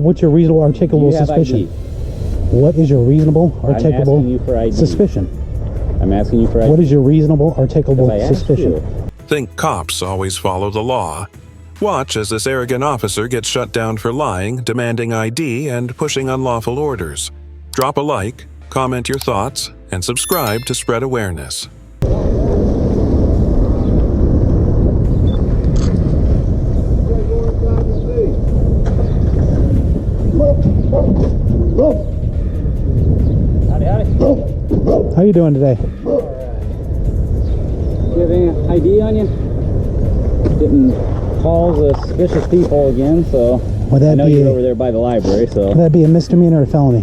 What's your reasonable articulable suspicion? ID? What is your reasonable articulable I'm asking you for ID. suspicion? I'm asking you for ID. What is your reasonable articulable Because I asked suspicion? you. Think cops always follow the law? Watch as this arrogant officer gets shut down for lying, demanding ID, and pushing unlawful orders. Drop a like, comment your thoughts, and subscribe to spread awareness. Howdy. How you doing today? All right. Do you have any ID on you? Getting calls of suspicious people again, so Would that I know be you're over there by the library, so... Would that be a misdemeanor or felony?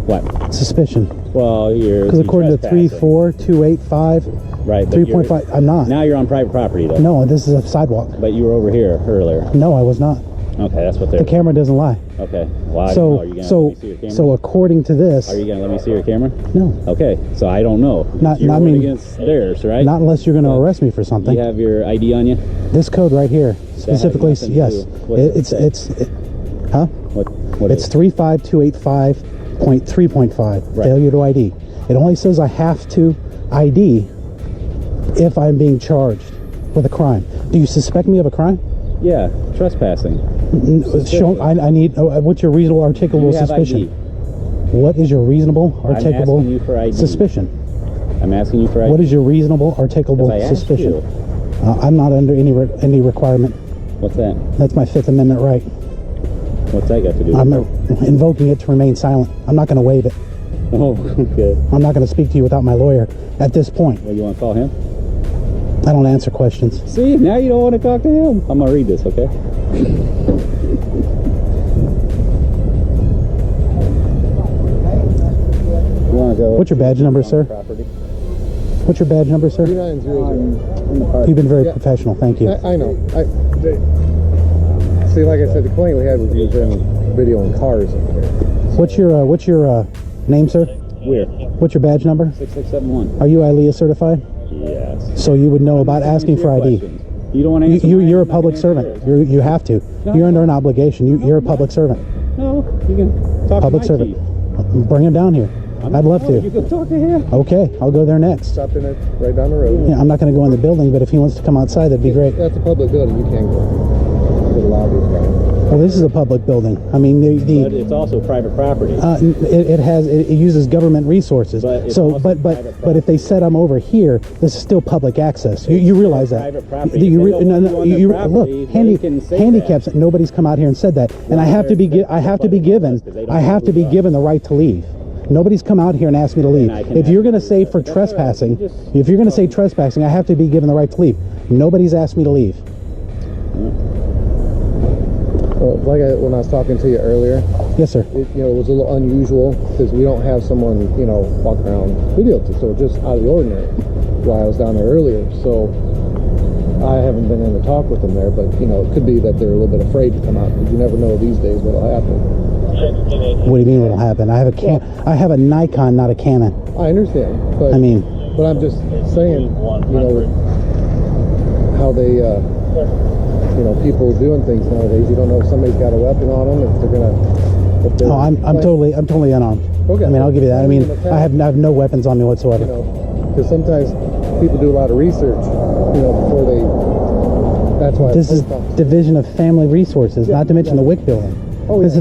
What? Suspicion. Well, you're... Because according to 34285, right, 3.5, I'm not. Now you're on private property, though. No, this is a sidewalk. But you were over here earlier. No, I was not. Okay, that's what they're... The camera doesn't lie. Okay. Well, I don't know. Are you gonna let me see your camera? So according to this... Are you going to let me see your camera? No. Okay, so I don't know. Not, you're I mean... against theirs, right? Not unless you're going to arrest me for something. You have your ID on you? This code right here, specifically, yes. Huh? What It's is it? 35285.3.5, Right. failure to ID. It only says I have to ID if I'm being charged with a crime. Do you suspect me of a crime? Yeah, trespassing. Show, I need, what's your reasonable articulable You have suspicion? ID. What is your reasonable articulable asking you for ID. suspicion? I'm asking you for ID. What is your reasonable articulable Because I asked suspicion? you. I'm not under any requirement. What's that? That's my Fifth Amendment right. What's that got to do with I'm it? invoking it to remain silent. I'm not going to waive it. Oh, okay. I'm not going to speak to you without my lawyer at this point. Well, you want to call him? I don't answer questions. See, now you don't want to talk to him. I'm going to read this, okay? You want to go... What's your badge number, sir? Property? What's your badge number, sir? 3900. In the park. You've been very professional. Thank you. I know. See, like I said, the complaint we had was using videoing cars in here. What's your name, sir? Where? What's your badge number? 6671. Are you ILEA certified? Yes. So you would know about asking for ID. You don't want to answer You're a mine? public servant. You have to. No. You're under an obligation. You're a public servant. No, you can talk Public to my servant. chief. Bring him down here. I'd love You to. can talk to him. Okay, I'll go there next. Stop in it right down the road. Yeah, I'm not going to go in the building, but if he wants to come outside, that'd be great. That's a public building. You can't go. The lobby's right. Well, this is a public building. I mean, But it's also private property. it uses government resources. But it's So, also but private but if they said I'm over here, this is still public access. You realize that? private property. Do you If they re- don't no, want no, you on you their property, look. they can say Handicaps. Nobody's come out here and said that, and I have to be they're given. because they don't I have know to who be you are. given the right to leave. Nobody's come out here and asked me to leave. I can If you're ask going to you say for that's all right. trespassing, You just- if you're going to say trespassing, I have to be given the right to leave. Nobody's asked me to leave. Well, when I was talking to you earlier, Yes, sir. it was a little unusual because we don't have someone, walking around video to, so just out of the ordinary. Why I was down there earlier, so I haven't been in to talk with them there, but it could be that they're a little bit afraid to come out because you never know these days what'll happen. What do you mean what'll happen? I have a Nikon, not a Canon. I understand, but but I'm just saying, how they, people doing things nowadays. You don't know if somebody's got a weapon on them, if they're gonna. If they're Oh, I'm totally unarmed. Okay. I mean, I'll give you that. I mean, I have no weapons on me whatsoever. Because sometimes people do a lot of research, before they. That's why. This is Division of Family Resources, not to mention the WIC building. Oh, This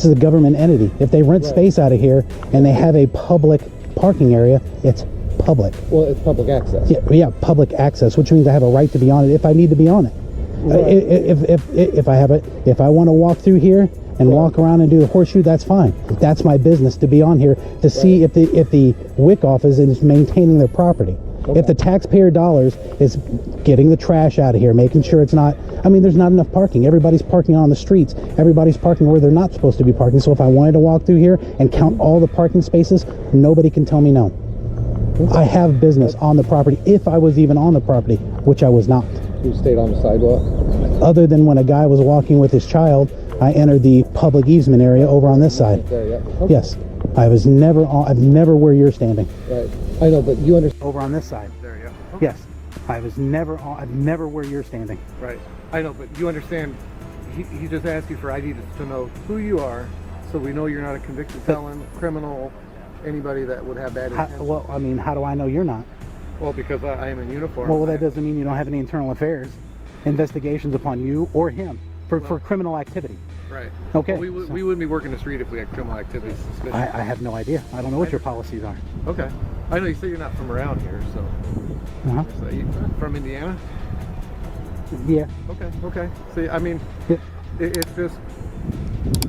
is a government entity. If they rent space out of here and they have a public parking area, it's public. Well, it's public access. Yeah, public access, which means I have a right to be on it if I need to be on it. Right. If I want to walk through here and walk around and do the horseshoe, that's fine. That's my business to be on here to see if the WIC office is maintaining their property. Okay. If the taxpayer dollars is getting the trash out of here, making sure it's not, I mean, there's not enough parking. Everybody's parking on the streets. Everybody's parking where they're not supposed to be parking. So if I wanted to walk through here and count all the parking spaces, nobody can tell me no. I have business on the property, if I was even on the property, which I was not. You stayed on the sidewalk. Other than when a guy was walking with his child, I entered the public easement area over on this side. There, yeah. Okay. Yes, I've never where you're standing. Right. I know, but you understand. Over on this side. There, yeah. Okay. Yes, I've never where you're standing. Right. I know, but you understand he just asked you for ID to know who you are, so we know you're not a convicted felon, criminal, anybody that would have bad intent. Well, I mean, how do I know you're not? Well, because I am in uniform. Well, that doesn't mean you don't have any internal affairs investigations upon you or him for criminal activity. Right. Okay. Well, we wouldn't be working the street if we had criminal activity suspicion. I have no idea. I don't know what your policies are. Okay. I know you say you're not from around here, so. Uh-huh. So you from Indiana? Yeah. Okay. See, I mean, Yeah. it's just,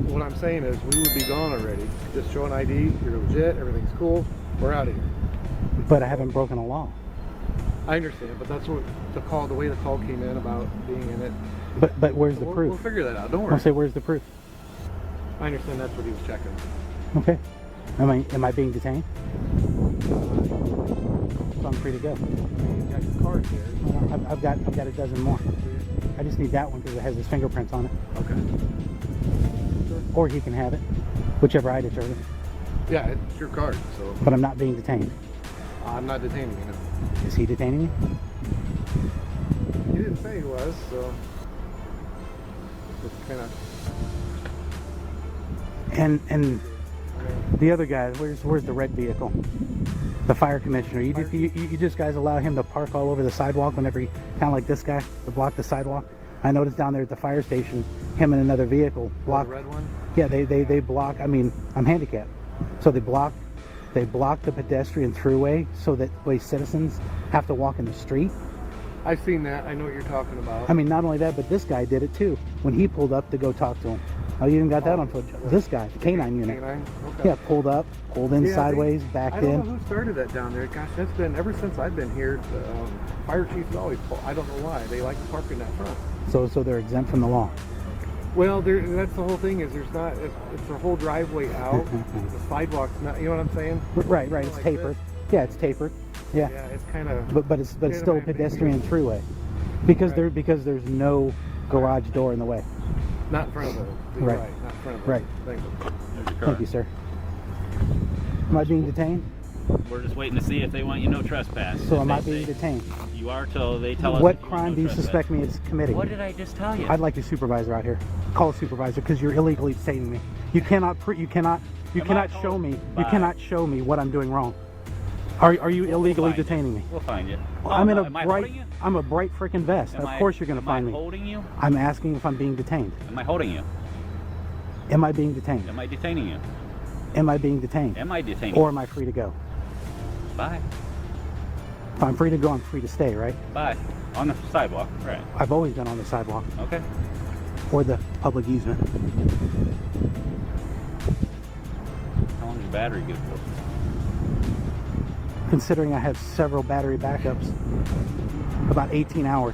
what I'm saying is we would be gone already. Just show an ID, you're legit, everything's cool, we're out of here. But I haven't broken a law. I understand, but that's what the way the call came in about being in it. But where's the proof? We'll figure that out, don't worry. I'll say, where's the proof? I understand that's what he was checking. Okay. Am I being detained? So I'm free to go. You got your card there. I've got a dozen more. I just need that one because it has his fingerprints on it. Okay. Or he can have it, whichever I determine. Yeah, it's your card, so But I'm not being detained. I'm not detaining you. No. Is he detaining me? He didn't say he was, so it's kind of. And the other guy, where's the red vehicle? The fire commissioner. You just guys allow him to park all over the sidewalk whenever he, kind of like this guy, to block the sidewalk. I noticed down there at the fire station, him and another vehicle block. The red one? Yeah, they block. I mean, I'm handicapped, so they block the pedestrian throughway so that way citizens have to walk in the street. I've seen that. I know what you're talking about. I mean, not only that, but this guy did it too when he pulled up to go talk to him. Oh, you even got that on footage. This guy, the canine unit. Canine? Okay. Yeah, pulled in sideways, backed I don't in. know who started that down there. Gosh, that's been ever since I've been here. The fire chiefs always pull. I don't know why they like to park in that front. So they're exempt from the law. Well, that's the whole thing. Is there's not. It's a whole driveway out. The sidewalk's not. You know what I'm saying? Right. It's like tapered. this. Yeah, it's tapered. Yeah. Yeah, it's kind of. But it's still a pedestrian throughway because there's no garage door in the way. Not in front of it. Right. Not in front of it. Right. Thank you, sir. Am I being detained? We're just waiting to see if they want you no trespass. So If am they I being say detained? You are till they tell us. What that crime no do you trespass. suspect me as committing? What did I just tell you? I'd like your supervisor out here. Call a supervisor because you're illegally detaining me. You cannot show me. You cannot show me what I'm doing wrong. Are you illegally find you. detaining me? We'll find you. I'm in Am I holding you? I'm a bright freaking vest. Of course you're going to find Am I me. holding you? I'm asking if I'm being detained. Am I holding you? Am I being detained? Am I detaining you? Am I being detained? Am I detaining Or you? am I free to go? Bye. If I'm free to go, I'm free to stay, right? Bye. On the sidewalk. Right. I've always been on the sidewalk Okay. or the public easement. How long is your battery good for? Considering I have several battery backups, about 18 hours.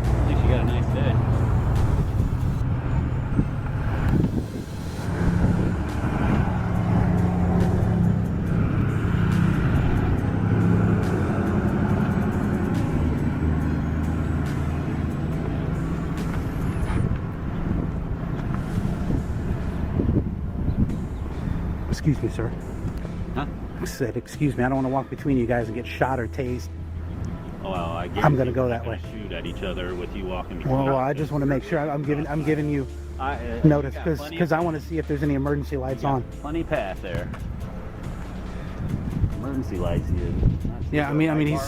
At least you got a nice day. Excuse me, sir. Huh? I said, excuse me, I don't want to walk between you guys and get shot or tased. Well, I guarantee I'm gonna go we're that not way. gonna shoot at each other with you walking. Well, I just want to make sure I'm giving you notice because I want to see if there's any emergency lights on. Plenty path there. Emergency lights here. Yeah, I mean he's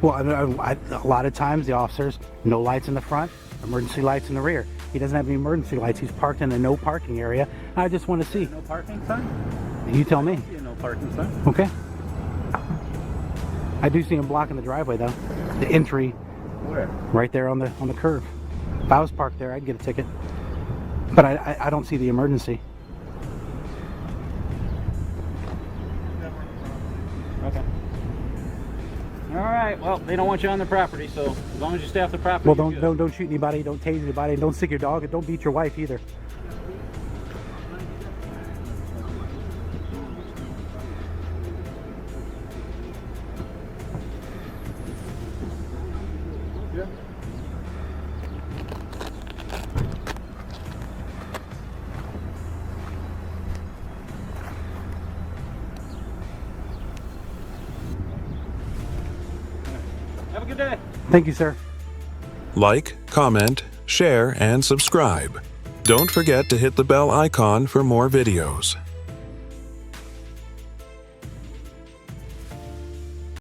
well. A lot of times the officers, no lights in the front, emergency lights in the rear. He doesn't have any emergency lights. He's parked in a no parking area. I just want to see. No parking sign? You tell me. Yeah, no parking sign. Okay. I do see him blocking the driveway though. The entry. Where? Right there on the curve. If I was parked there, I'd get a ticket. But I don't see the emergency. Okay. All right. Well, they don't want you on the property, so as long as you stay off the property. Well, you're good. don't shoot anybody, don't tase anybody, and don't sick your dog, and don't beat your wife either. Yeah. Have a good day. Thank you, sir. Like, comment, share, and subscribe. Don't forget to hit the bell icon for more videos.